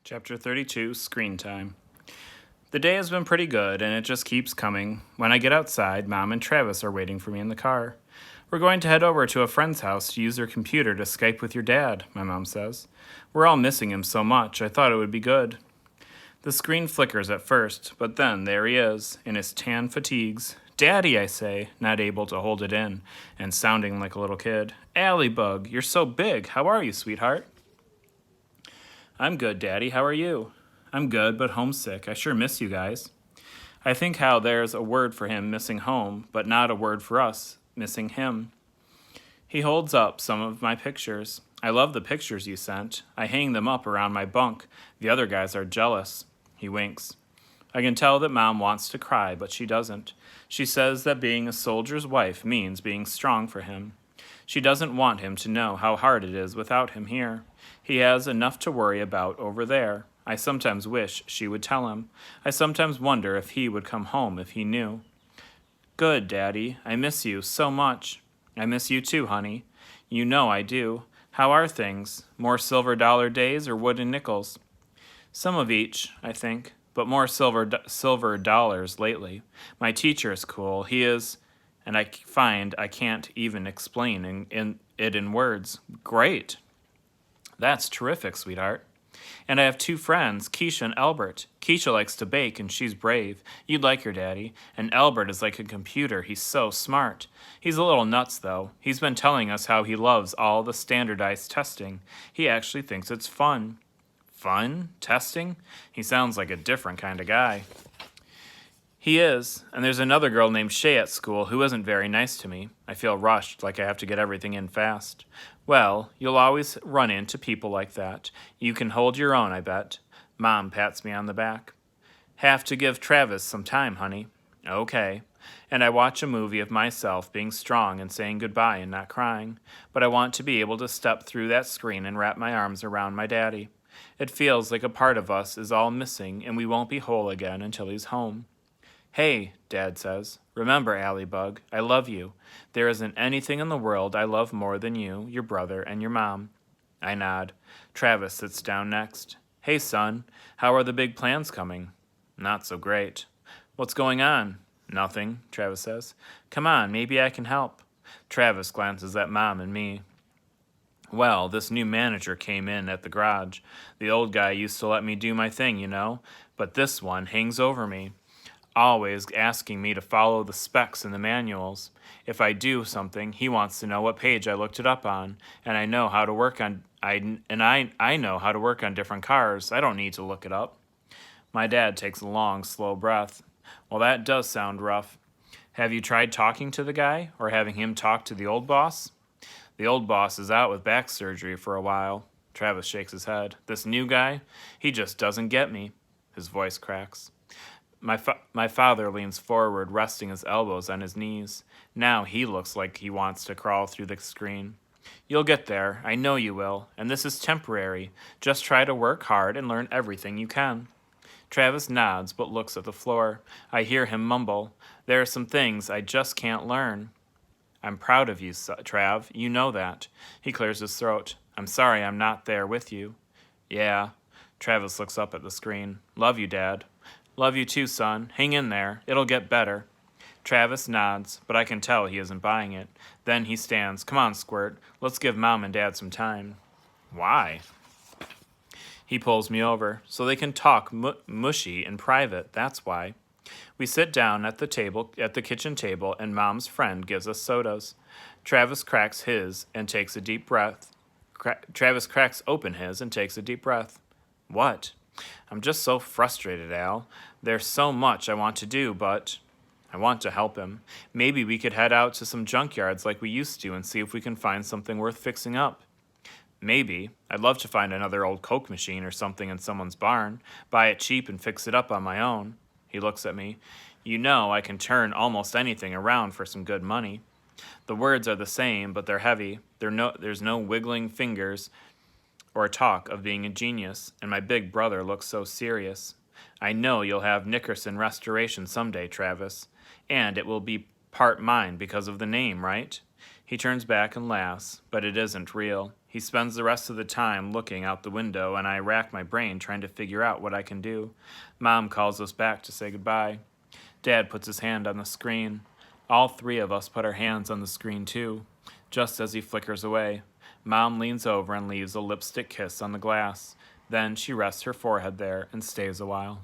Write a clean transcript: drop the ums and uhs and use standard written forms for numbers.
Chapter 32, Screen Time. The day has been pretty good, and it just keeps coming. When I get outside, Mom and Travis are waiting for me in the car. We're going to head over to a friend's house to use their computer to Skype with your dad, my mom says. We're all missing him so much, I thought it would be good. The screen flickers at first, but then there he is, in his tan fatigues. Daddy, I say, not able to hold it in, and sounding like a little kid. Allie Bug, you're so big. How are you, sweetheart? I'm good, Daddy. How are you? I'm good, but homesick. I sure miss you guys. I think how there's a word for him missing home, but not a word for us missing him. He holds up some of my pictures. I love the pictures you sent. I hang them up around my bunk. The other guys are jealous. He winks. I can tell that Mom wants to cry, but she doesn't. She says that being a soldier's wife means being strong for him. She doesn't want him to know how hard it is without him here. He has enough to worry about over there. I sometimes wish she would tell him. I sometimes wonder if he would come home if he knew. Good, Daddy. I miss you so much. I miss you too, honey. You know I do. How are things? More silver dollar days or wooden nickels? Some of each, I think, but more silver dollars lately. My teacher is cool. He is, and I find I can't even explain it in words. Great. That's terrific, sweetheart. And I have two friends, Keisha and Albert. Keisha likes to bake, and she's brave. You'd like her, Daddy. And Albert is like a computer. He's so smart. He's a little nuts, though. He's been telling us how he loves all the standardized testing. He actually thinks it's fun. Fun? Testing? He sounds like a different kind of guy. He is, and there's another girl named Shay at school who isn't very nice to me. I feel rushed, like I have to get everything in fast. Well, you'll always run into people like that. You can hold your own, I bet. Mom pats me on the back. Have to give Travis some time, honey. Okay. And I watch a movie of myself being strong and saying goodbye and not crying. But I want to be able to step through that screen and wrap my arms around my daddy. It feels like a part of us is all missing and we won't be whole again until he's home. Hey, Dad says, remember, Allie Bug, I love you. There isn't anything in the world I love more than you, your brother, and your mom. I nod. Travis sits down next. Hey, son, how are the big plans coming? Not so great. What's going on? Nothing, Travis says. Come on, maybe I can help. Travis glances at Mom and me. Well, this new manager came in at the garage. The old guy used to let me do my thing, you know, but this one hangs over me. Always asking me to follow the specs in the manuals. If I do something, he wants to know what page I looked it up on, and I know how to work on I know how to work on different cars. I don't need to look it up. My dad takes a long, slow breath. Well, that does sound rough. Have you tried talking to the guy or having him talk to the old boss? The old boss is out with back surgery for a while. Travis shakes his head. This new guy, he just doesn't get me. His voice cracks. My father leans forward, resting his elbows on his knees. Now he looks like he wants to crawl through the screen. You'll get there. I know you will. And this is temporary. Just try to work hard and learn everything you can. Travis nods but looks at the floor. I hear him mumble. There are some things I just can't learn. I'm proud of you, Trav. You know that. He clears his throat. I'm sorry I'm not there with you. Yeah. Travis looks up at the screen. Love you, Dad. Love you too, son. Hang in there. It'll get better. Travis nods, but I can tell he isn't buying it. Then he stands. Come on, Squirt. Let's give Mom and Dad some time. Why? He pulls me over, so they can talk mushy in private. That's why. We sit down at the kitchen table, and Mom's friend gives us sodas. Travis cracks his and takes a deep breath. Travis cracks open his and takes a deep breath. What? I'm just so frustrated, Al. There's so much I want to do, but I want to help him. Maybe we could head out to some junkyards like we used to and see if we can find something worth fixing up. Maybe. I'd love to find another old Coke machine or something in someone's barn, buy it cheap and fix it up on my own. He looks at me. You know I can turn almost anything around for some good money. The words are the same, but they're heavy. There's no wiggling fingers or talk of being a genius, and my big brother looks so serious. I know you'll have Nickerson Restoration someday, Travis, and it will be part mine because of the name, right? He turns back and laughs, but it isn't real. He spends the rest of the time looking out the window, and I rack my brain trying to figure out what I can do. Mom calls us back to say goodbye. Dad puts his hand on the screen. All three of us put our hands on the screen too. Just as he flickers away, Mom leans over and leaves a lipstick kiss on the glass. Then she rests her forehead there and stays a while.